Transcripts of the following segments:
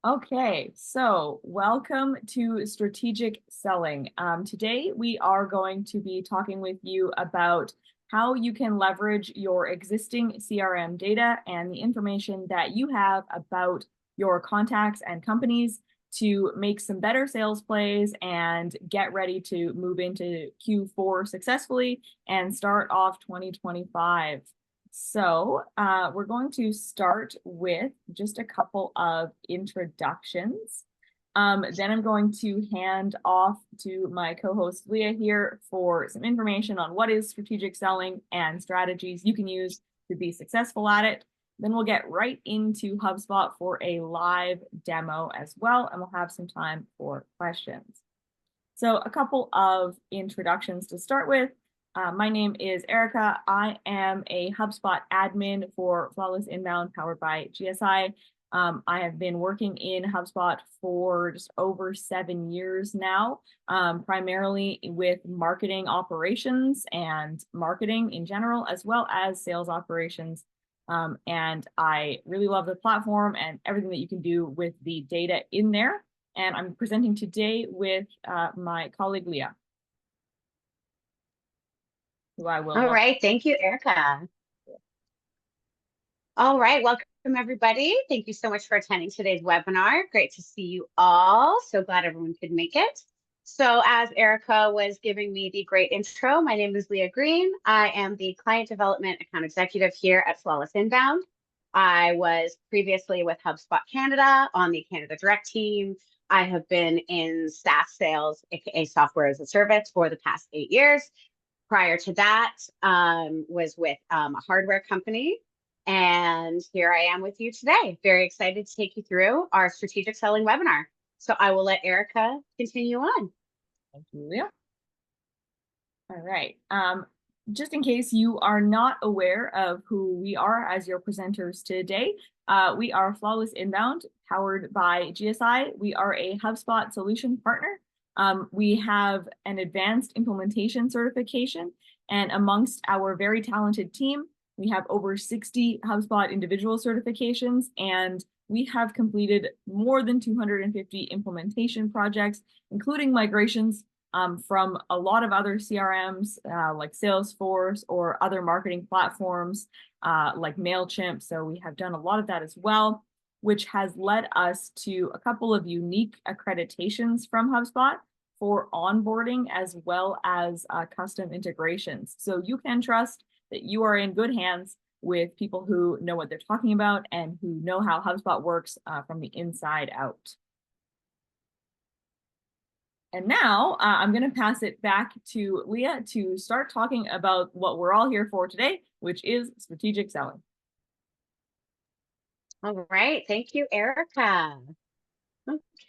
Okay, so welcome to strategic selling. Today we are going to be talking with you about how you can leverage your existing CRM data and the information that you have about your contacts and companies to make some better sales plays and get ready to move into Q4 successfully and start off 2025. So we're going to start with just a couple of introductions. Then I'm going to hand off to my co-host Leah here for some information on what is strategic selling and strategies you can use to be successful at it. Then we'll get right into HubSpot for a live demo as well, and we'll have some time for questions. So a couple of introductions to start with. My name is Erica. I am a HubSpot admin for Flawless Inbound powered by GSI. I have been working in HubSpot for just over 7 years now, primarily with marketing operations and marketing in general, as well as sales operations. And I really love the platform and everything that you can do with the data in there. And I'm presenting today with my colleague Leah, who I will All welcome. right, thank you, Erica. All right, welcome everybody. Thank you so much for attending today's webinar. Great to see you all. So glad everyone could make it. So as Erica was giving me the great intro, my name is Leah Green. I am the Client Development Account Executive here at Flawless Inbound. I was previously with HubSpot Canada on the Canada Direct team. I have been in SaaS sales, aka software as a service, for the past 8 years. Prior to that, was with a hardware company. And here I am with you today. Very excited to take you through our strategic selling webinar. So I will let Erica continue on. Thank you, Leah. All right. Just in case you are not aware of who we are as your presenters today, we are Flawless Inbound, powered by GSI. We are a HubSpot solution partner. We have an advanced implementation certification, and amongst our very talented team, we have over 60 HubSpot individual certifications, and we have completed more than 250 implementation projects, including migrations from a lot of other CRMs like Salesforce or other marketing platforms like MailChimp. So we have done a lot of that as well, which has led us to a couple of unique accreditations from HubSpot for onboarding as well as custom integrations. So you can trust that you are in good hands with people who know what they're talking about and who know how HubSpot works from the inside out. And now I'm going to pass it back to Leah to start talking about what we're all here for today, which is strategic selling. All right. Thank you, Erica.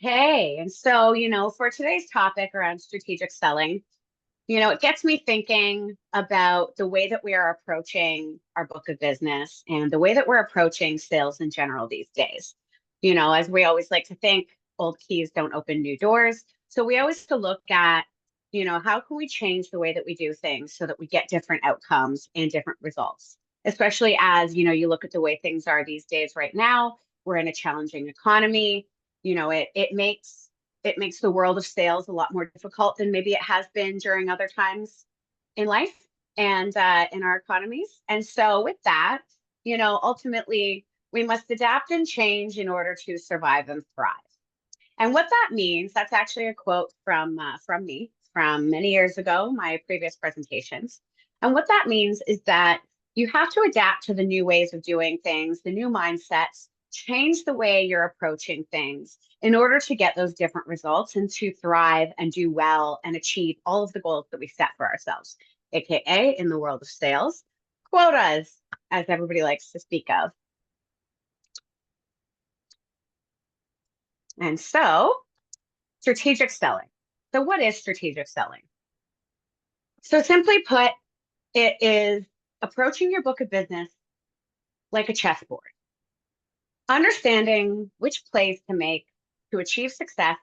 Okay. And so, for today's topic around strategic selling, it gets me thinking about the way that we are approaching our book of business and the way that we're approaching sales in general these days. As we always like to think, old keys don't open new doors. So we always have to look at, how can we change the way that we do things so that we get different outcomes and different results, especially as, you look at the way things are these days right now. We're in a challenging economy. It makes the world of sales a lot more difficult than maybe it has been during other times in life and in our economies. And so with that, ultimately, we must adapt and change in order to survive and thrive. And what that means, that's actually a quote from me from many years ago, my previous presentations. And what that means is that you have to adapt to the new ways of doing things, the new mindsets, change the way you're approaching things in order to get those different results and to thrive and do well and achieve all of the goals that we set for ourselves, AKA in the world of sales, quotas, as everybody likes to speak of. And so, strategic selling. So what is strategic selling? So simply put, it is approaching your book of business like a chessboard, understanding which plays to make to achieve success,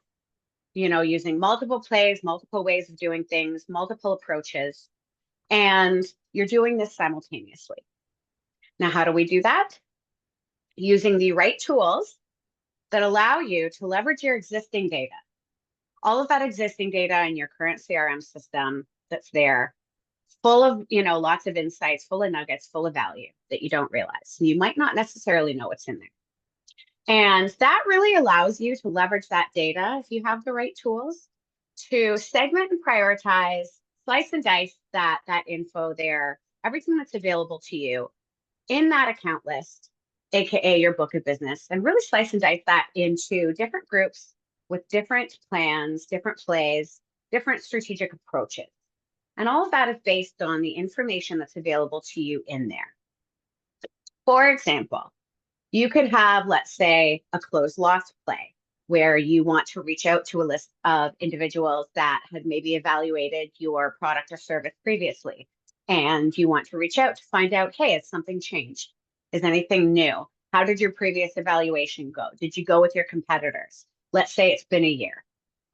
using multiple plays, multiple ways of doing things, multiple approaches, and you're doing this simultaneously. Now, how do we do that? Using the right tools that allow you to leverage your existing data, all of that existing data in your current CRM system that's there, full of, lots of insights, full of nuggets, full of value that you don't realize. You might not necessarily know what's in there. And that really allows you to leverage that data if you have the right tools to segment and prioritize, slice and dice that info there, everything that's available to you in that account list, aka your book of business, and really slice and dice that into different groups with different plans, different plays, different strategic approaches. And all of that is based on the information that's available to you in there. For example, you could have, let's say, a closed loss play where you want to reach out to a list of individuals that had maybe evaluated your product or service previously. And you want to reach out to find out, hey, has something changed? Is anything new? How did your previous evaluation go? Did you go with your competitors? Let's say it's been a year.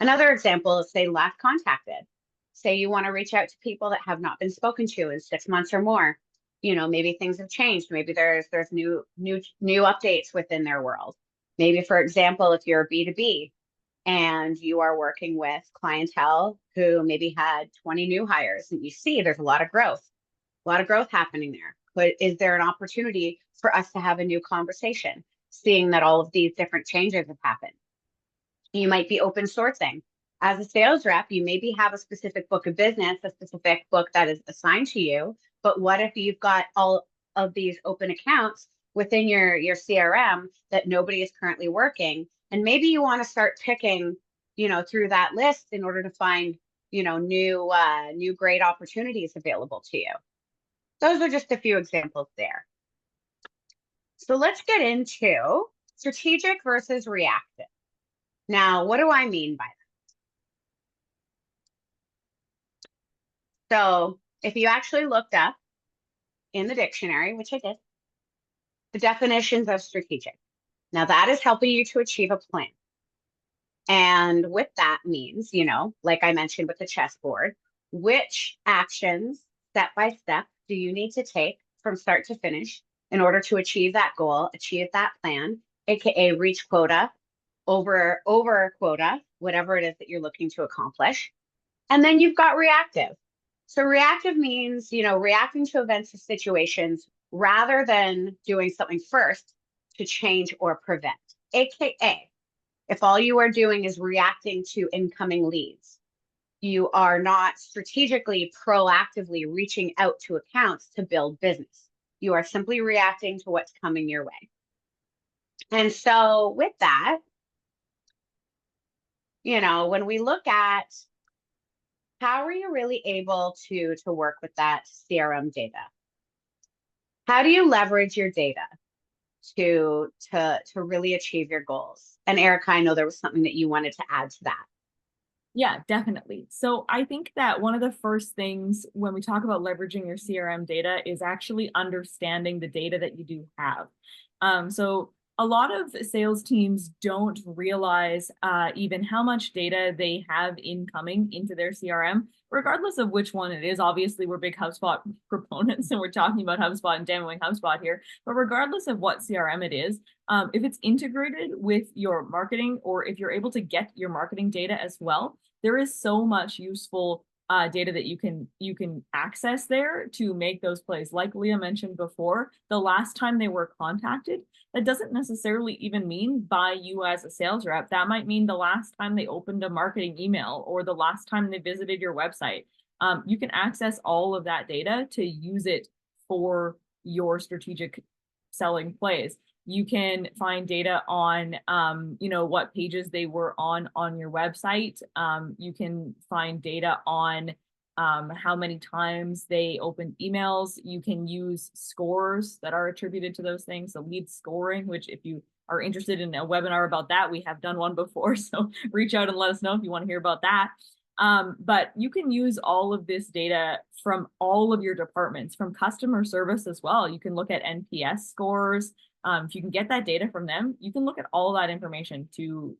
Another example is, say, last contacted. Say you want to reach out to people that have not been spoken to in 6 months or more. Maybe things have changed. Maybe there's new updates within their world. Maybe, for example, if you're a B2B and you are working with clientele who maybe had 20 new hires, and you see there's a lot of growth happening there. But is there an opportunity for us to have a new conversation, seeing that all of these different changes have happened? You might be open sourcing. As a sales rep, you maybe have a specific book of business, a specific book that is assigned to you. But what if you've got all of these open accounts within your CRM that nobody is currently working? And maybe you want to start picking, through that list in order to find, new great opportunities available to you. Those are just a few examples there. So let's get into strategic versus reactive. Now, what do I mean by that? So if you actually looked up in the dictionary, which I did, the definitions of strategic. Now that is helping you to achieve a plan. And with that means, like I mentioned with the chessboard, which actions step by step do you need to take from start to finish in order to achieve that goal, achieve that plan, aka reach quota, over quota, whatever it is that you're looking to accomplish. And then you've got reactive. So reactive means, reacting to events or situations rather than doing something first to change or prevent, aka if all you are doing is reacting to incoming leads, you are not strategically, proactively reaching out to accounts to build business. You are simply reacting to what's coming your way. And so with that, when we look at how are you really able to work with that CRM data? How do you leverage your data to really achieve your goals? And Erica, I know there was something that you wanted to add to that. Yeah, definitely. So I think that one of the first things when we talk about leveraging your CRM data is actually understanding the data that you do have. So a lot of sales teams don't realize even how much data they have incoming into their CRM, regardless of which one it is. Obviously, we're big HubSpot proponents, and we're talking about HubSpot and demoing HubSpot here. But regardless of what CRM it is, if it's integrated with your marketing, or if you're able to get your marketing data as well, there is so much useful data that you can access there to make those plays. Like Leah mentioned before, the last time they were contacted, that doesn't necessarily even mean by you as a sales rep. That might mean the last time they opened a marketing email or the last time they visited your website. You can access all of that data to use it for your strategic selling plays. You can find data on, what pages they were on your website. You can find data on how many times they opened emails. You can use scores that are attributed to those things, so lead scoring, which if you are interested in a webinar about that, we have done one before, so reach out and let us know if you want to hear about that. But you can use all of this data from all of your departments, from customer service as well. You can look at NPS scores. If you can get that data from them, you can look at all that information to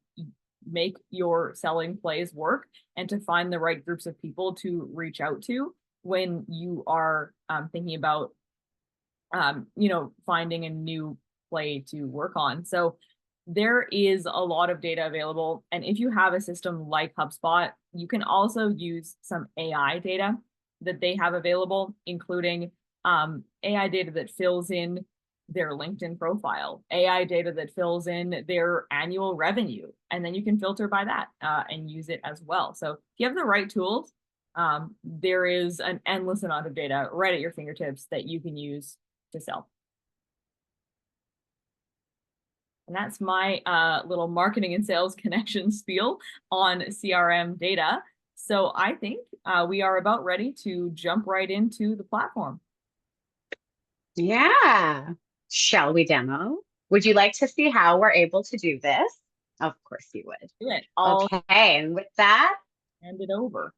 make your selling plays work and to find the right groups of people to reach out to when you are thinking about, finding a new play to work on. So there is a lot of data available. And if you have a system like HubSpot, you can also use some AI data that they have available, including AI data that fills in their LinkedIn profile, AI data that fills in their annual revenue, and then you can filter by that and use it as well. So if you have the right tools, there is an endless amount of data right at your fingertips that you can use to sell. And that's my little marketing and sales connection spiel on CRM data. So I think we are about ready to jump right into the platform. Yeah. Shall we demo? Would you like to see how we're able to do this? Of course you would. Do it. I'll Okay, and with that, hand it over.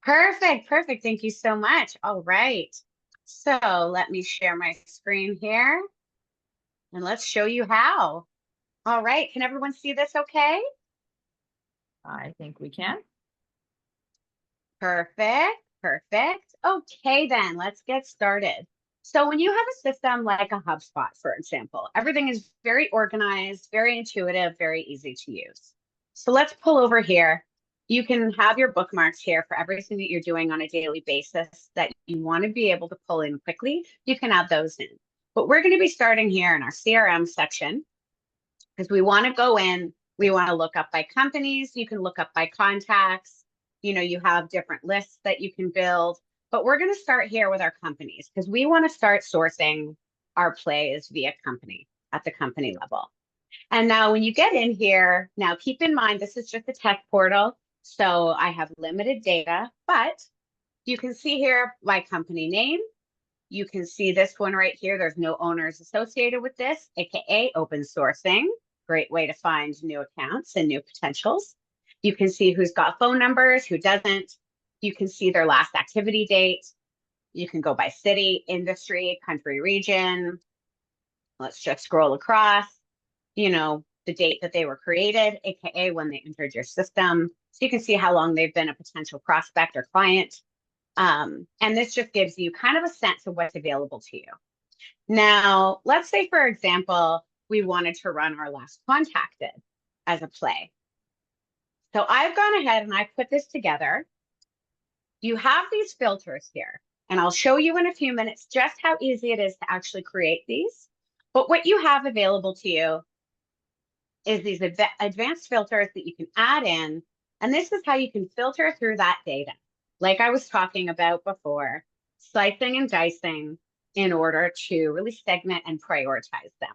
perfect, perfect. Thank you so much. All right. So let me share my screen here and let's show you how. All right, can everyone see this okay? I think we can. Perfect, perfect. Okay, then let's get started. So when you have a system like a HubSpot, for example, everything is very organized, very intuitive, very easy to use. So let's pull over here. You can have your bookmarks here for everything that you're doing on a daily basis that you want to be able to pull in quickly. You can add those in. But we're going to be starting here in our CRM section because we want to go in, we want to look up by companies, you can look up by contacts, you have different lists that you can build, but we're going to start here with our companies because we want to start sourcing our plays via company at the company level. And now when you get in here, now keep in mind, this is just a tech portal. So I have limited data, but you can see here my company name. You can see this one right here. There's no owners associated with this, AKA open sourcing. Great way to find new accounts and new potentials. You can see who's got phone numbers, who doesn't. You can see their last activity date. You can go by city, industry, country, region. Let's just scroll across, the date that they were created, AKA when they entered your system. So you can see how long they've been a potential prospect or client. And this just gives you kind of a sense of what's available to you. Now, let's say, for example, we wanted to run our last contacted as a play. So I've gone ahead and I put this together. You have these filters here, and I'll show you in a few minutes just how easy it is to actually create these. But what you have available to you is these advanced filters that you can add in. And this is how you can filter through that data. Like I was talking about before, slicing and dicing in order to really segment and prioritize them.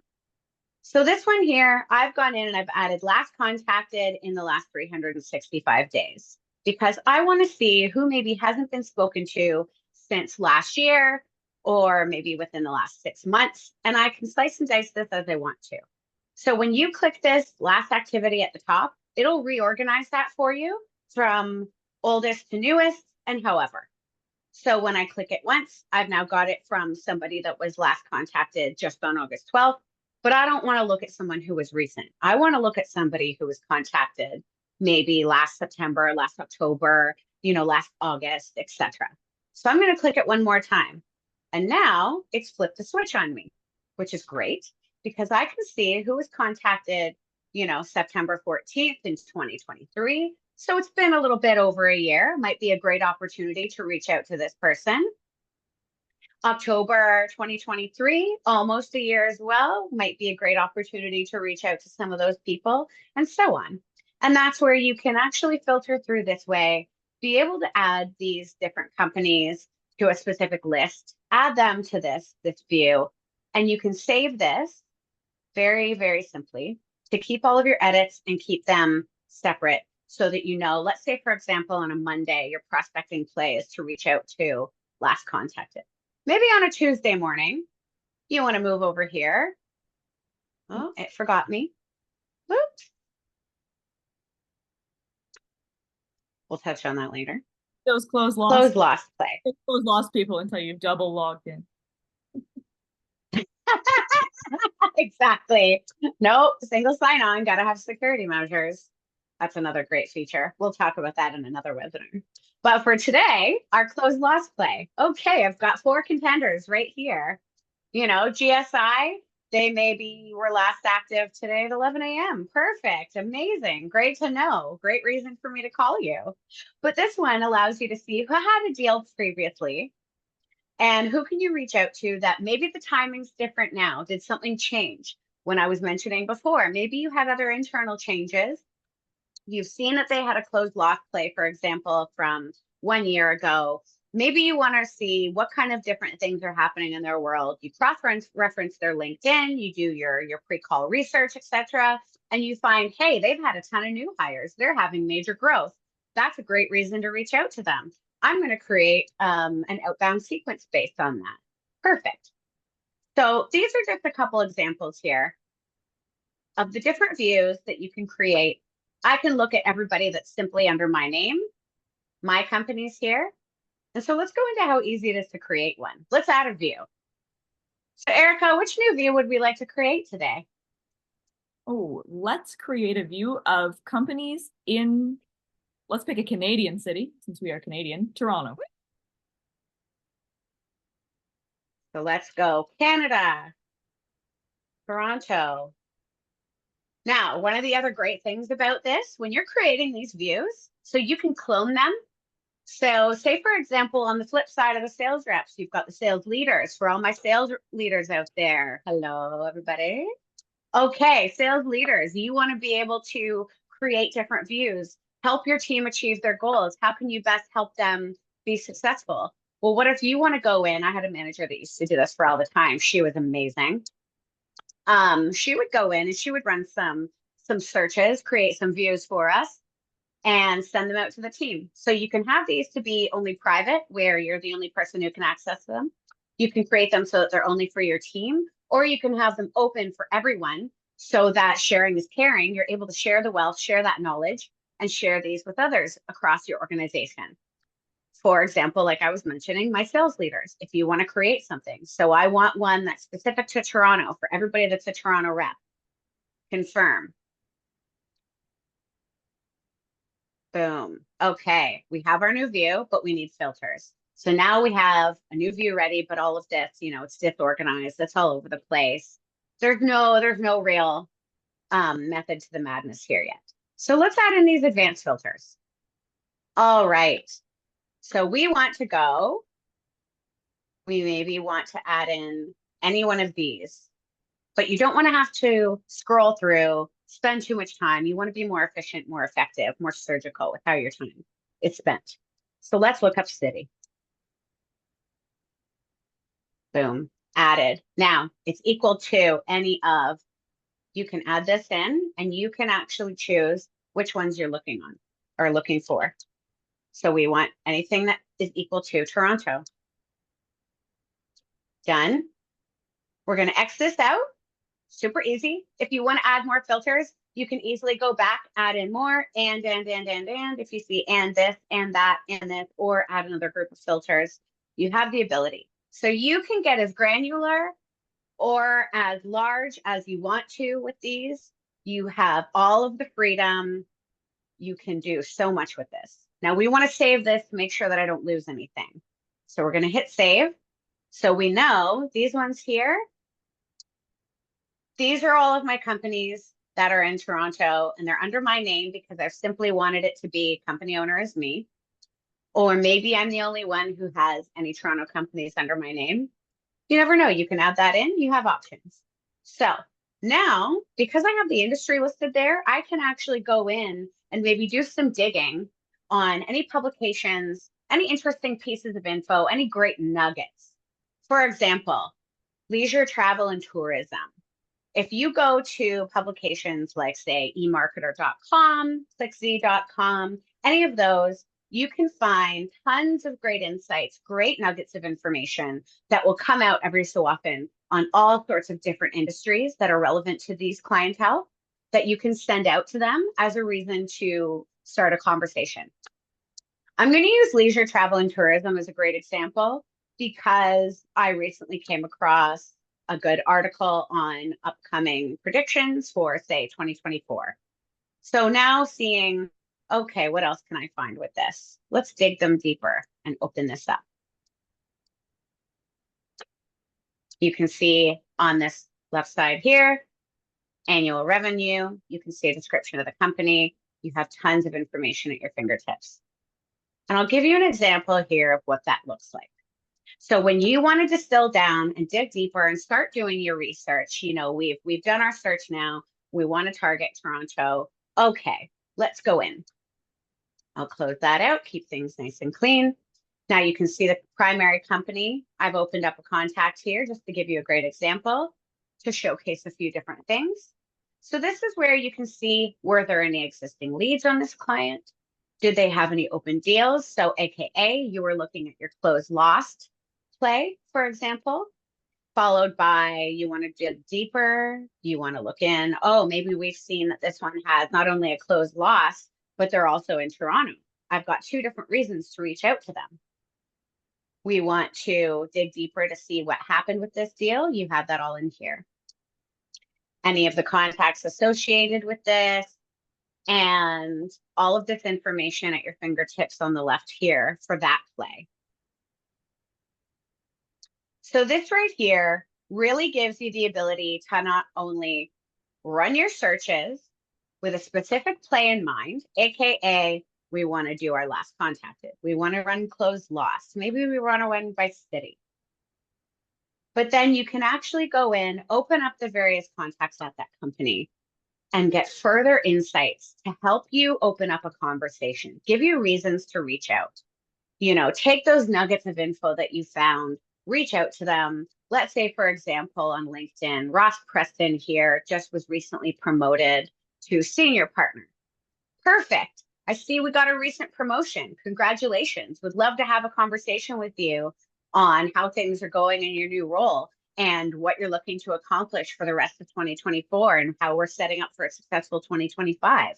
So this one here, I've gone in and I've added last contacted in the last 365 days because I want to see who maybe hasn't been spoken to since last year or maybe within the last 6 months. And I can slice and dice this as I want to. So when you click this last activity at the top, it'll reorganize that for you from oldest to newest and however. So when I click it once, I've now got it from somebody that was last contacted just on August 12th, but I don't want to look at someone who was recent. I want to look at somebody who was contacted maybe last September, last October, last August, etc. So I'm going to click it one more time. And now it's flipped the switch on me, which is great because I can see who was contacted, September 14th in 2023. So it's been a little bit over a year. Might be a great opportunity to reach out to this person. October 2023, almost a year as well. Might be a great opportunity to reach out to some of those people and so on. And that's where you can actually filter through this way, be able to add these different companies to a specific list, add them to this view, and you can save this very, very simply to keep all of your edits and keep them separate so that let's say, for example, on a Monday, your prospecting play is to reach out to last contacted. Maybe on a Tuesday morning, you want to move over here. Oh, it forgot me. Whoops. We'll touch on that later. Those close Close lost play. Close lost people until you've double logged in. Exactly. Nope. Single sign on. Got to have security measures. That's another great feature. We'll talk about that in another webinar. But for today, our close loss play. Okay, I've got 4 contenders right here. GSI, They maybe were last active today at 11 a.m. Perfect. Amazing. Great to know. Great reason for me to call you. But this one allows you to see who had a deal previously and who can you reach out to that maybe the timing's different now. Did something change? When I was mentioning before, maybe you had other internal changes. You've seen that they had a closed lock play, for example, from 1 year ago. Maybe you want to see what kind of different things are happening in their world. You cross-reference their LinkedIn, you do your pre-call research, etc., and you find, hey, they've had a ton of new hires. They're having major growth. That's a great reason to reach out to them. I'm going to create an outbound sequence based on that. Perfect. So these are just a couple examples here of the different views that you can create. I can look at everybody that's simply under my name. My company's here. And so let's go into how easy it is to create one. Let's add a view. So Erica, which new view would we like to create today? Oh, let's create a view of companies in, let's pick a Canadian city, since we are Canadian, Toronto. So let's go Canada, Toronto. Now, one of the other great things about this, when you're creating these views, so you can clone them. So say, for example, on the flip side of the sales reps, you've got the sales leaders. For all my sales leaders out there, hello, everybody. Okay, sales leaders, you want to be able to create different views, help your team achieve their goals. How can you best help them be successful? Well, what if you want to go in? I had a manager that used to do this for all the time. She was amazing. She would go in and she would run some searches, create some views for us, and send them out to the team. So you can have these to be only private, where you're the only person who can access them. You can create them so that they're only for your team, or you can have them open for everyone so that sharing is caring. You're able to share the wealth, share that knowledge, and share these with others across your organization. For example, like I was mentioning, my sales leaders, if you want to create something. So I want one that's specific to Toronto for everybody that's a Toronto rep. Confirm. Boom. Okay, we have our new view, but we need filters. So now we have a new view ready, but all of this, it's disorganized. It's all over the place. There's no real method to the madness here yet. So let's add in these advanced filters. All right. So we maybe want to add in any one of these, but you don't want to have to scroll through, spend too much time. You want to be more efficient, more effective, more surgical with how your time is spent. So let's look up city. Boom, added. Now it's equal to any of, you can add this in and you can actually choose which ones you're looking on or looking for. So we want anything that is equal to Toronto. Done. We're going to X this out. Super easy. If you want to add more filters, you can easily go back, add in more, and. If you see and this, and that, and this, or add another group of filters, you have the ability. So you can get as granular or as large as you want to with these. You have all of the freedom. You can do so much with this. Now we want to save this to make sure that I don't lose anything. So we're going to hit save. So we know these ones here, these are all of my companies that are in Toronto, and they're under my name because I've simply wanted it to be company owner is me. Or maybe I'm the only one who has any Toronto companies under my name. You never know. You can add that in. You have options. So now, because I have the industry listed there, I can actually go in and maybe do some digging on any publications, any interesting pieces of info, any great nuggets. For example, leisure, travel, and tourism. If you go to publications like, say, emarketer.com, clickz.com, any of those, you can find tons of great insights, great nuggets of information that will come out every so often on all sorts of different industries that are relevant to these clientele that you can send out to them as a reason to start a conversation. I'm going to use leisure, travel, and tourism as a great example because I recently came across a good article on upcoming predictions for, say, 2024. So now seeing, okay, what else can I find with this? Let's dig them deeper and open this up. You can see on this Left side here, annual revenue. You can see a description of the company. You have tons of information at your fingertips. And I'll give you an example here of what that looks like. So when you want to distill down and dig deeper and start doing your research, we've done our search now. We want to target Toronto. Okay, let's go in. I'll close that out, keep things nice and clean. Now you can see the primary company. I've opened up a contact here just to give you a great example to showcase a few different things. So this is where you can see, were there any existing leads on this client? Did they have any open deals? So AKA, you were looking at your closed lost play, for example, followed by you want to dig deeper. You want to look in, oh, maybe we've seen that this one has not only a closed loss, but they're also in Toronto. I've got 2 different reasons to reach out to them. We want to dig deeper to see what happened with this deal. You have that all in here. Any of the contacts associated with this, and all of this information at your fingertips on the left here for that play. So this right here really gives you the ability to not only run your searches with a specific play in mind, AKA we want to do our last contacted. We want to run closed lost. Maybe we want to run by city. But then you can actually go in, open up the various contacts at that company and get further insights to help you open up a conversation, give you reasons to reach out. Take those nuggets of info that you found, reach out to them. Let's say, for example, on LinkedIn, Ross Preston here just was recently promoted to senior partner. Perfect. I see we got a recent promotion. Congratulations. Would love to have a conversation with you on how things are going in your new role and what you're looking to accomplish for the rest of 2024 and how we're setting up for a successful 2025.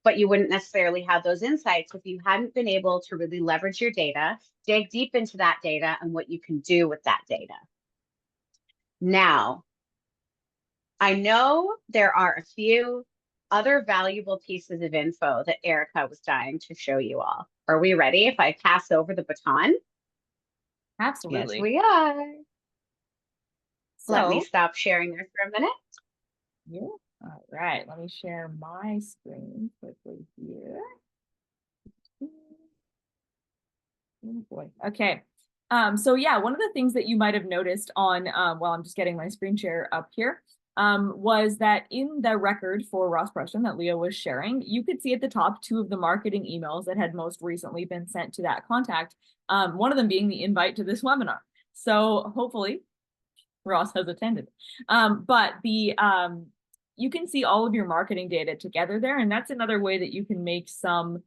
But you wouldn't necessarily have those insights if you hadn't been able to really leverage your data, dig deep into that data and what you can do with that data. Now, I know there are a few other valuable pieces of info that Erica was dying to show you all. Are we ready if I pass over the baton? Absolutely. Yes, we are. So, let me stop sharing there for a minute. Yeah. All right. Let me share my screen quickly here. Oh boy. Okay. So yeah, one of the things that you might have noticed on, while I'm just getting my screen share up here, was that in the record for Ross Preston that Leah was sharing, you could see at the top 2 of the marketing emails that had most recently been sent to that contact, one of them being the invite to this webinar. So hopefully Ross has attended. But you can see all of your marketing data together there, and that's another way that you can make some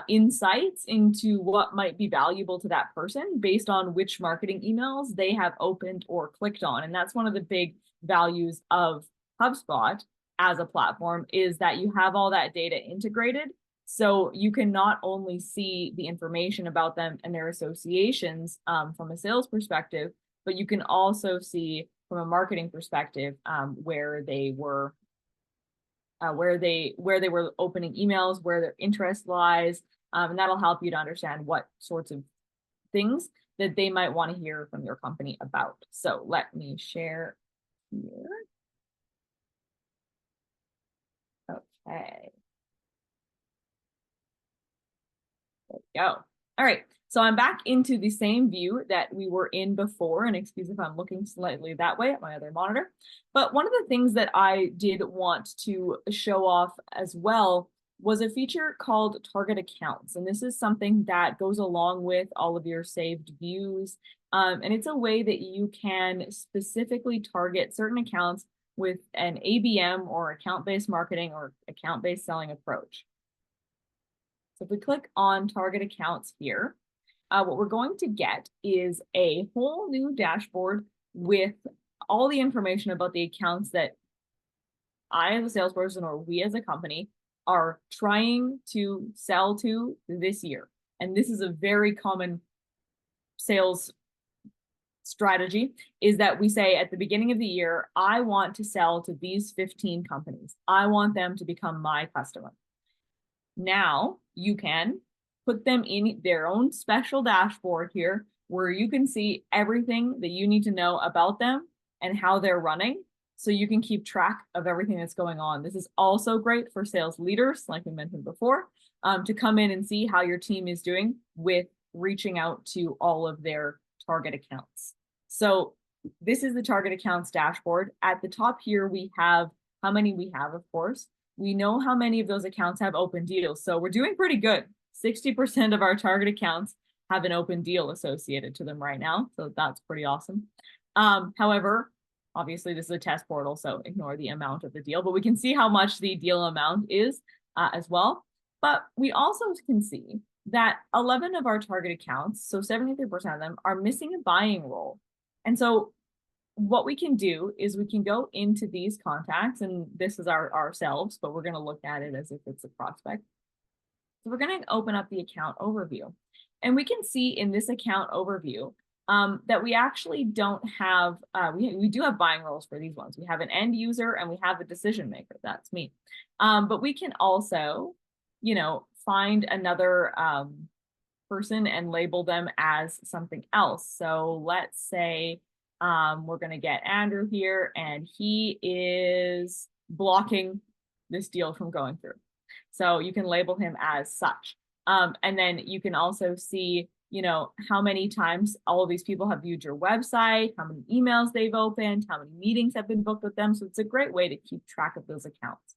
insights into what might be valuable to that person based on which marketing emails they have opened or clicked on. And that's one of the big values of HubSpot as a platform, is that you have all that data integrated. So you can not only see the information about them and their associations from a sales perspective, but you can also see from a marketing perspective where they were opening emails, where their interest lies, and that'll help you to understand what sorts of things that they might want to hear from your company about. So let me share here. Okay. There we go. All right. So I'm back into the same view that we were in before, and excuse if I'm looking slightly that way at my other monitor. But one of the things that I did want to show off as well was a feature called target accounts. And this is something that goes along with all of your saved views. And it's a way that you can specifically target certain accounts with an ABM or account-based marketing or account-based selling approach. So if we click on target accounts here, what we're going to get is a whole new dashboard with all the information about the accounts that I as a salesperson or we as a company are trying to sell to this year. And this is a very common sales strategy, is that we say at the beginning of the year, I want to sell to these 15 companies. I want them to become my customer. Now you can put them in their own special dashboard here where you can see everything that you need to know about them and how they're running. so you can keep track of everything that's going on. This is also great for sales leaders, like we mentioned before, to come in and see how your team is doing with reaching out to all of their target accounts. So this is the target accounts dashboard. At the top here, we have how many we have, of course. We know how many of those accounts have open deals. So we're doing pretty good. 60% of our target accounts have an open deal associated to them right now. So that's pretty awesome. However, obviously this is a test portal, so ignore the amount of the deal, but we can see how much the deal amount is as well. But we also can see that 11 of our target accounts, so 73% of them, are missing a buying role. And so what we can do is we can go into these contacts, and this is ourselves, but we're going to look at it as if it's a prospect. So we're going to open up the account overview, and we can see in this account overview that we actually don't have, we do have buying roles for these ones. We have an end user and we have a decision maker. That's me. But we can also, find another person and label them as something else. So let's say we're going to get Andrew here, and he is blocking this deal from going through. So you can label him as such. And then you can also see, how many times all of these people have viewed your website, how many emails they've opened, how many meetings have been booked with them. So it's a great way to keep track of those accounts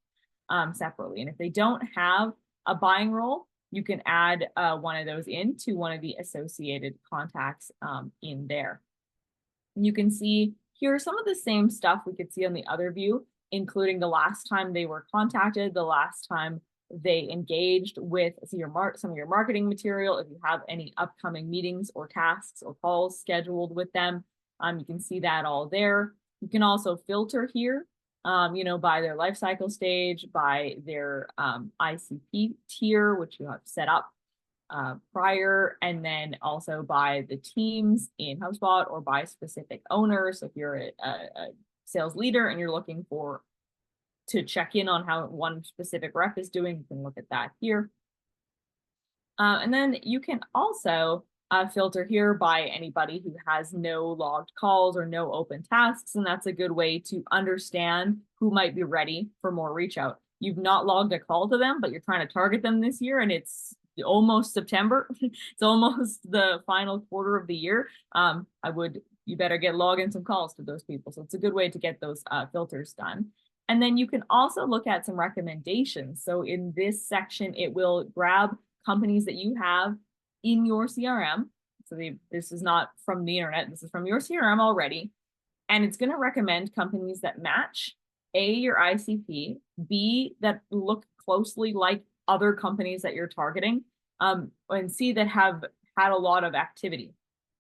separately. And if they don't have a buying role, you can add one of those into one of the associated contacts in there. And you can see here some of the same stuff we could see on the other view, including the last time they were contacted, the last time they engaged with some of your marketing material. If you have any upcoming meetings or tasks or calls scheduled with them, you can see that all there. You can also filter here, by their life cycle stage, by their ICP tier, which you have set up prior, and then also by the teams in HubSpot or by specific owners. So if you're a sales leader and you're looking to check in on how one specific rep is doing, you can look at that here. And then you can also filter here by anybody who has no logged calls or no open tasks. And that's a good way to understand who might be ready for more reach out. You've not logged a call to them, but you're trying to target them this year, and it's almost September. It's almost the final quarter of the year. You better get logging some calls to those people. So it's a good way to get those filters done. And then you can also look at some recommendations. So in this section, it will grab companies that you have in your CRM. So this is not from the internet, this is from your CRM already. And it's going to recommend companies that match A, your ICP, B, that look closely like other companies that you're targeting, and C, that have had a lot of activity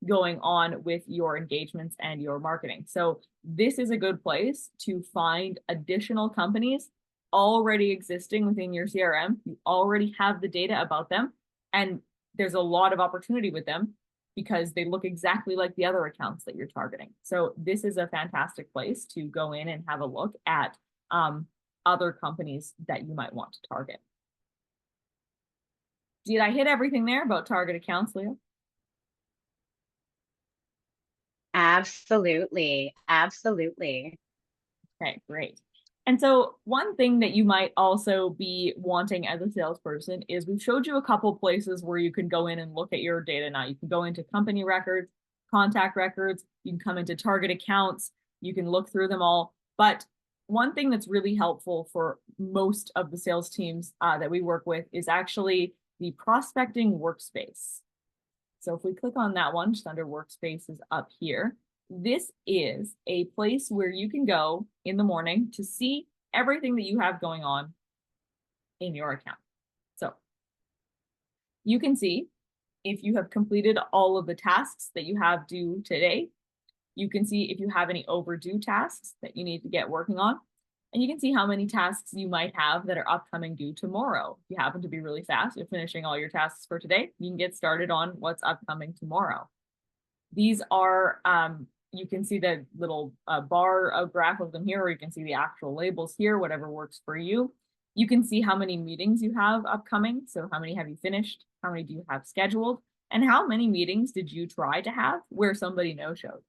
going on with your engagements and your marketing. So this is a good place to find additional companies already existing within your CRM. You already have the data about them, and there's a lot of opportunity with them because they look exactly like the other accounts that you're targeting. So this is a fantastic place to go in and have a look at other companies that you might want to target. Did I hit everything there about target accounts, Leah? Absolutely. Absolutely. Okay, great. And so one thing that you might also be wanting as a salesperson is we've showed you a couple places where you can go in and look at your data now. You can go into company records, contact records, you can come into target accounts, you can look through them all. But one thing that's really helpful for most of the sales teams that we work with is actually the prospecting workspace. So if we click on that one, just under workspaces up here, this is a place where you can go in the morning to see everything that you have going on in your account. So you can see if you have completed all of the tasks that you have due today. You can see if you have any overdue tasks that you need to get working on. And you can see how many tasks you might have that are upcoming due tomorrow. If you happen to be really fast, you're finishing all your tasks for today, you can get started on what's upcoming tomorrow. These are, you can see the little bar graph of them here, or you can see the actual labels here, whatever works for you. You can see how many meetings you have upcoming. So how many have you finished? How many do you have scheduled? And how many meetings did you try to have where somebody no-showed?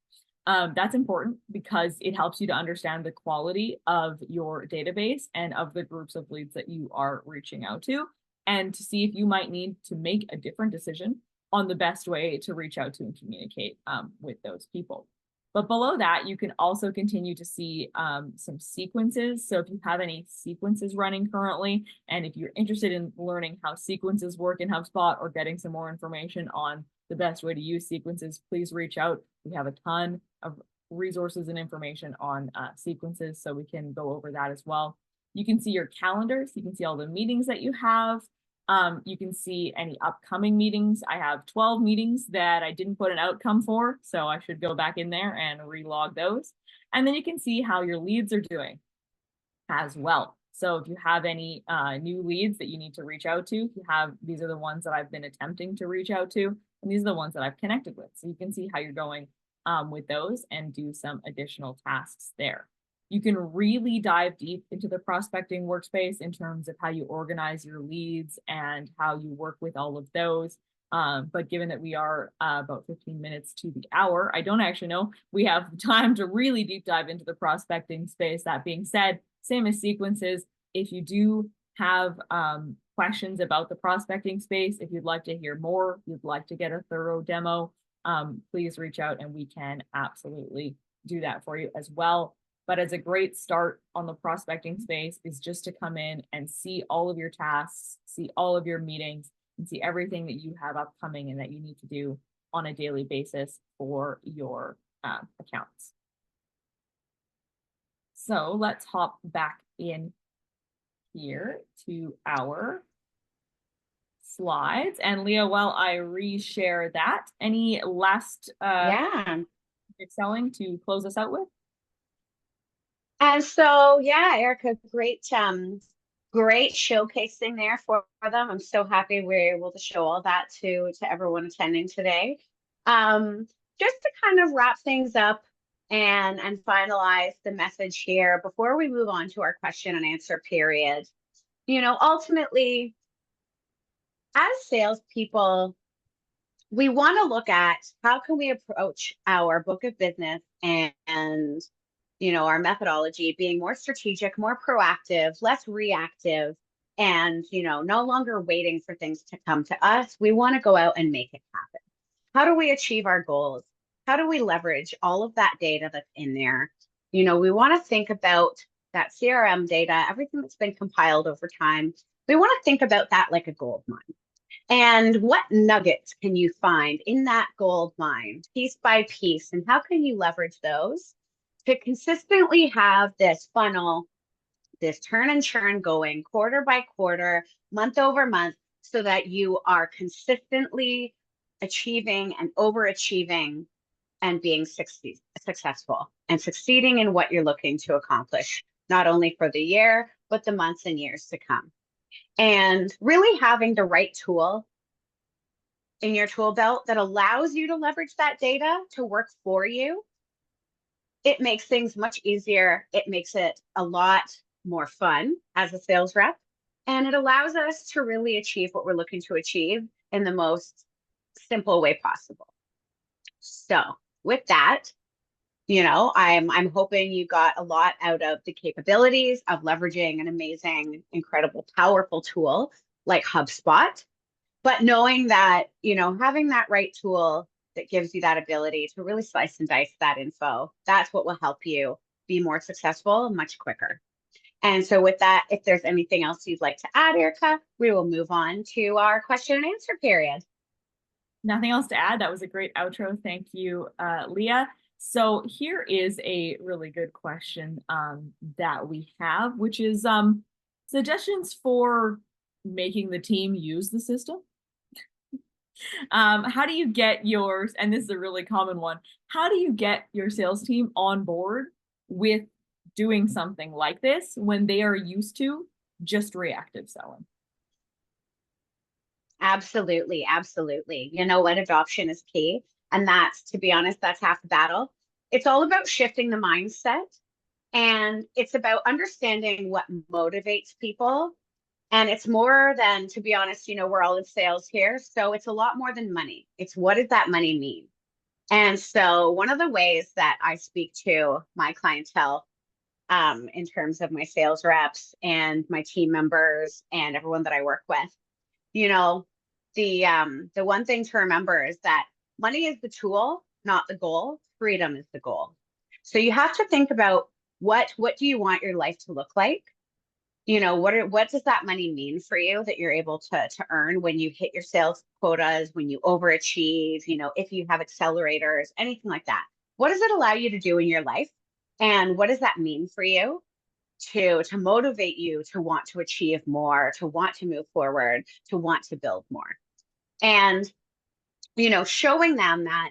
That's important because it helps you to understand the quality of your database and of the groups of leads that you are reaching out to, and to see if you might need to make a different decision on the best way to reach out to and communicate with those people. But below that, you can also continue to see some sequences. So if you have any sequences running currently, and if you're interested in learning how sequences work in HubSpot or getting some more information on the best way to use sequences, please reach out. We have a ton of resources and information on sequences, so we can go over that as well. You can see your calendars. You can see all the meetings that you have. You can see any upcoming meetings. I have 12 meetings that I didn't put an outcome for, so I should go back in there and relog those. And then you can see how your leads are doing as well. So if you have any new leads that you need to reach out to, these are the ones that I've been attempting to reach out to, and these are the ones that I've connected with. So you can see how you're going with those and do some additional tasks there. You can really dive deep into the prospecting workspace in terms of how you organize your leads and how you work with all of those. But given that we are about 15 minutes to the hour, I don't actually know we have time to really deep dive into the prospecting space. That being said, same as sequences, if you do have questions about the prospecting space, if you'd like to hear more, you'd like to get a thorough demo, please reach out and we can absolutely do that for you as well. But as a great start on the prospecting space is just to come in and see all of your tasks, see all of your meetings, and see everything that you have upcoming and that you need to do on a daily basis for your accounts. So let's hop back in here to our slides. And Leah, while I reshare that, any last selling to close us out with? And so, yeah, Erica, great showcasing there for them. I'm so happy we're able to show all that to everyone attending today. Just to kind of wrap things up and finalize the message here before we move on to our question and answer period. Ultimately, as salespeople, we want to look at how can we approach our book of business and our methodology being more strategic, more proactive, less reactive, and, no longer waiting for things to come to us. We want to go out and make it happen. How do we achieve our goals? How do we leverage all of that data that's in there? We want to think about that CRM data, everything that's been compiled over time. We want to think about that like a gold mine. And what nuggets can you find in that gold mine, piece by piece, and how can you leverage those to consistently have this funnel, this turn and churn going quarter by quarter, month over month, so that you are consistently achieving and overachieving and being successful and succeeding in what you're looking to accomplish, not only for the year, but the months and years to come. And really having the right tool in your tool belt that allows you to leverage that data to work for you. It makes things much easier. It makes it a lot more fun as a sales rep. And it allows us to really achieve what we're looking to achieve in the most simple way possible. So with that, I'm hoping you got a lot out of the capabilities of leveraging an amazing, incredible, powerful tool like HubSpot. But knowing that, having that right tool that gives you that ability to really slice and dice that info, that's what will help you be more successful much quicker. And so with that, if there's anything else you'd like to add, Erica, we will move on to our question and answer period. Nothing else to add. That was a great outro. Thank you, Leah. So here is a really good question that we have, which is suggestions for making the team use the system. How do you get yours? And this is a really common one. How do you get your sales team on board with doing something like this when they are used to just reactive selling? Absolutely. Absolutely. You know what? Adoption is key. And that's, to be honest, that's half the battle. It's all about shifting the mindset. And it's about understanding what motivates people. And it's more than, to be honest, we're all in sales here. So it's a lot more than money. It's what does that money mean? And so one of the ways that I speak to my clientele, in terms of my sales reps and my team members and everyone that I work with, you know, the one thing to remember is that money is the tool, not the goal. Freedom is the goal. So you have to think about what do you want your life to look like? What does that money mean for you that you're able to earn when you hit your sales quotas, when you overachieve, if you have accelerators, anything like that? What does it allow you to do in your life? And what does that mean for you to motivate you to want to achieve more, to want to move forward, to want to build more? And showing them that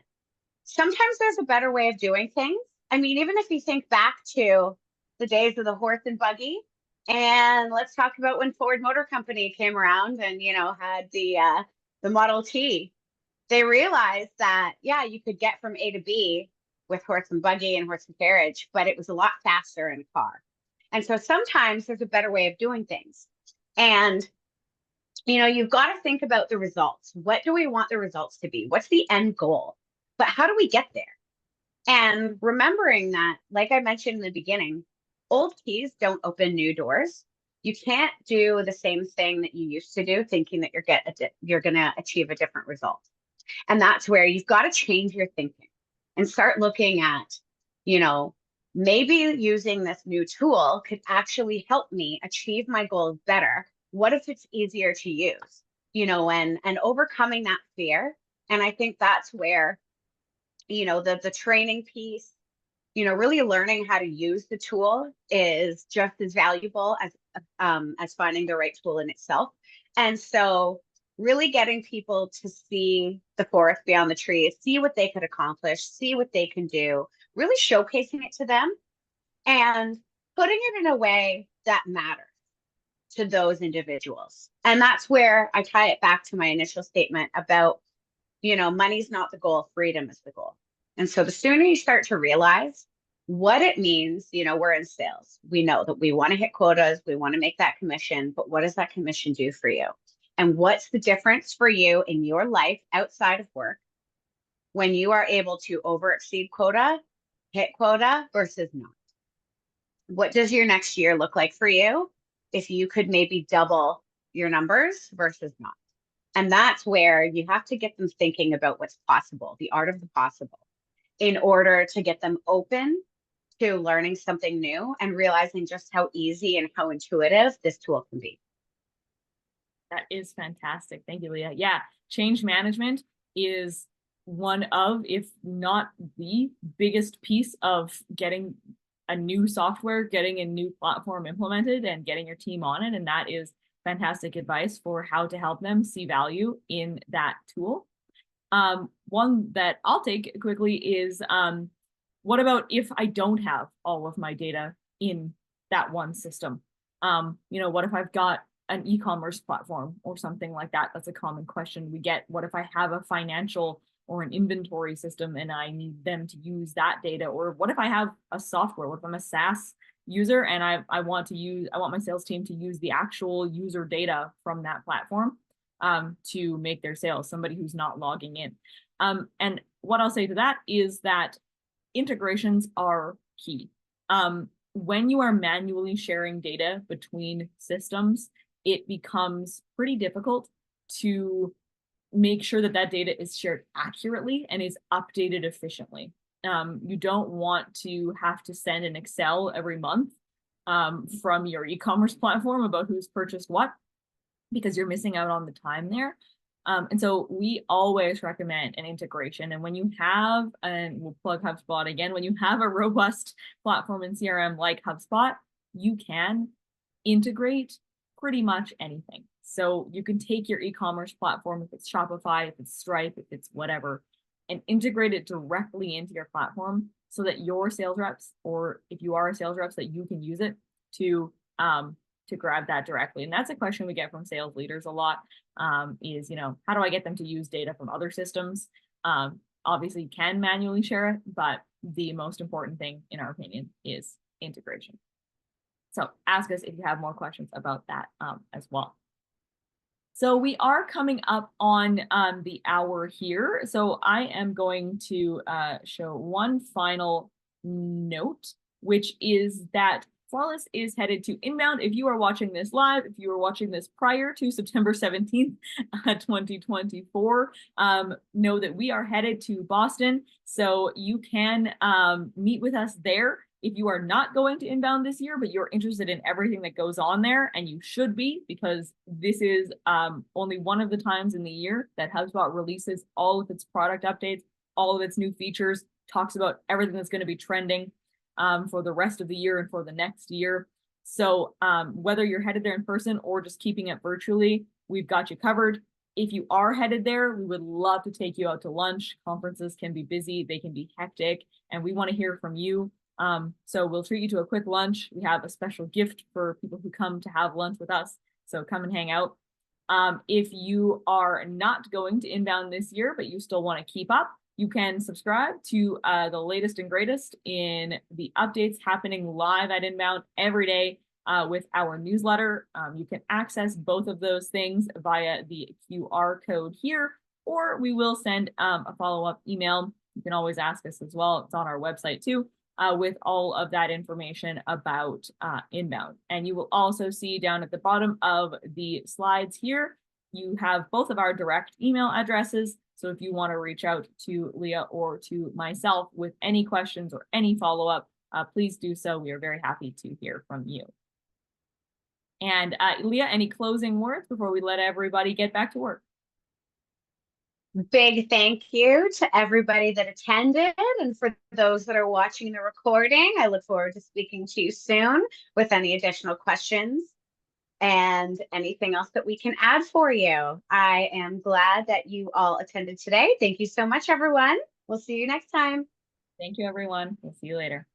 sometimes there's a better way of doing things. I mean, even if you think back to the days of the horse and buggy, and let's talk about when Ford Motor Company came around and had the Model T. They realized that you could get from A to B with horse and buggy and horse and carriage, but it was a lot faster in a car. And so sometimes there's a better way of doing things. And you've got to think about the results. What do we want the results to be? What's the end goal? But how do we get there? And remembering that, like I mentioned in the beginning, old keys don't open new doors. You can't do the same thing that you used to do thinking that you're going to achieve a different result. And that's where you've got to change your thinking and start looking at, maybe using this new tool could actually help me achieve my goals better. What if it's easier to use? And overcoming that fear. And I think that's where the training piece, really learning how to use the tool is just as valuable as finding the right tool in itself. And so really getting people to see the forest beyond the trees, see what they could accomplish, see what they can do, really showcasing it to them and putting it in a way that matters to those individuals. And that's where I tie it back to my initial statement about money's not the goal, freedom is the goal. And so the sooner you start to realize what it means, we're in sales. We know that we want to hit quotas, we want to make that commission, but what does that commission do for you? And what's the difference for you in your life outside of work when you are able to overexceed quota, hit quota versus not? What does your next year look like for you if you could maybe double your numbers versus not? And that's where you have to get them thinking about what's possible, the art of the possible, in order to get them open to learning something new and realizing just how easy and how intuitive this tool can be. That is fantastic. Thank you, Leah. Yeah, change management is one of, if not the biggest piece of getting a new software, getting a new platform implemented and getting your team on it. And that is fantastic advice for how to help them see value in that tool. One that I'll take quickly is, what about if I don't have all of my data in that one system? What if I've got an e-commerce platform or something like that? That's a common question we get. What if I have a financial or an inventory system and I need them to use that data? Or what if I have a software? What if I'm a SaaS user and I want my sales team to use the actual user data from that platform to make their sales, somebody who's not logging in. And what I'll say to that is that integrations are key. When you are manually sharing data between systems, it becomes pretty difficult to make sure that that data is shared accurately and is updated efficiently. You don't want to have to send an Excel every month from your e-commerce platform about who's purchased what, because you're missing out on the time there. And so we always recommend an integration. And when you have, and we'll plug HubSpot again, when you have a robust platform in CRM like HubSpot, you can integrate pretty much anything. So you can take your e-commerce platform, if it's Shopify, if it's Stripe, if it's whatever, and integrate it directly into your platform so that your sales reps, or if you are a sales rep, that you can use it to grab that directly. And that's a question we get from sales leaders a lot, is, how do I get them to use data from other systems? Obviously you can manually share it, but the most important thing in our opinion is integration. So ask us if you have more questions about that as well. So we are coming up on the hour here. So I am going to show one final note, which is that Flawless is headed to Inbound. If you are watching this live, if you are watching this prior to September 17th, 2024, know that we are headed to Boston. So you can meet with us there. If you are not going to Inbound this year, but you're interested in everything that goes on there, and you should be, because this is only one of the times in the year that HubSpot releases all of its product updates, all of its new features, talks about everything that's going to be trending for the rest of the year and for the next year. So whether you're headed there in person or just keeping it virtually, we've got you covered. If you are headed there, we would love to take you out to lunch. Conferences can be busy, they can be hectic, and we want to hear from you. So we'll treat you to a quick lunch. We have a special gift for people who come to have lunch with us. So come and hang out. If you are not going to Inbound this year, but you still want to keep up, you can subscribe to the latest and greatest in the updates happening live at Inbound every day with our newsletter. You can access both of those things via the QR code here, or we will send a follow-up email. You can always ask us as well. It's on our website too. With all of that information about Inbound. And you will also see down at the bottom of the slides here, you have both of our direct email addresses. So if you want to reach out to Leah or to myself with any questions or any follow-up, please do so. We are very happy to hear from you. And Leah, any closing words before we let everybody get back to work? Big thank you to everybody that attended, and for those that are watching the recording, I look forward to speaking to you soon with any additional questions and anything else that we can add for you. I am glad that you all attended today. Thank you so much, everyone. We'll see you next time. Thank you, everyone. We'll see you later.